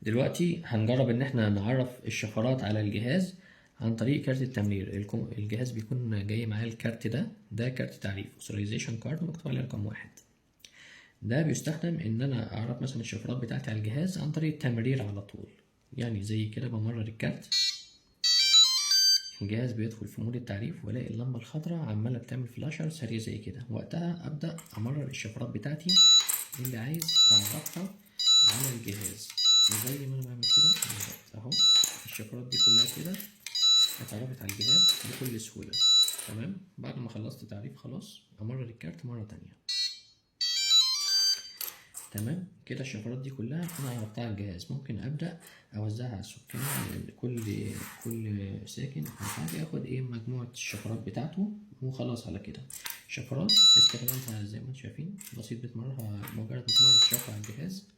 دلوقتي هنجرب ان احنا نعرف الشفرات على الجهاز عن طريق كارت التمرير. الجهاز بيكون جاي معاه الكارت ده كارت تعريف authorization card مكتوب عليه رقم 1. ده بيستخدم ان انا اعرف مثلا الشفرات بتاعتي على الجهاز عن طريق التمرير على طول. يعني زي كده بمرر الكارت، الجهاز بيدخل في مود التعريف والاقي اللمبه الخضراء عماله بتعمل فلاشر سريع زي كده. وقتها ابدا امرر الشفرات بتاعتي اللي عايز اعرفها على الجهاز. وزي ما انا بعمل كده بالظبط اهو، الشفرات دي كلها كده اتعرفت على الجهاز بكل سهوله. تمام. بعد ما خلصت تعريف خلاص امرر الكارت مره تانية. تمام كده الشفرات دي كلها انا عرفتها على الجهاز. ممكن ابدا اوزعها على السكان، كل ساكن او حاجه ياخد مجموعه الشفرات بتاعته وخلاص. على كده شفرات استخدامها زي ما انتم شايفين بسيط، بتمررها مجرد بتمرر شفره على الجهاز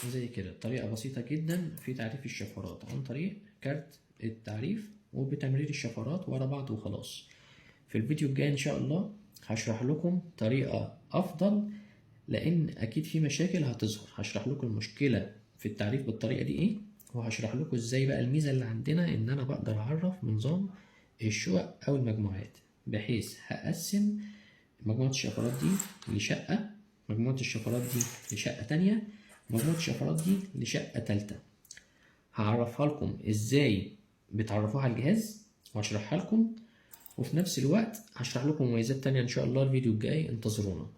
زي كده. طريقه بسيطه جدا في تعريف الشفرات عن طريق كارت التعريف وبتمرير الشفرات ورا بعض وخلاص. في الفيديو الجاي ان شاء الله هشرح لكم طريقة افضل، لان اكيد في مشاكل هتظهر. هشرح لكم المشكلة في التعريف بالطريقة دي ايه، وهشرح لكم ازاي بقى الميزة اللي عندنا ان انا بقدر اعرف بنظام الشقق او المجموعات، بحيث هقسم مجموعة الشفرات دي لشقة، مجموعة الشفرات دي لشقة تانية، مجموعة الشفرات دي لشقة تالتة. هعرفها لكم ازاي بتعرفوها على الجهاز وهشرحها لكم، وفي نفس الوقت هشرح لكم مميزات تانية ان شاء الله الفيديو الجاي. انتظرونا.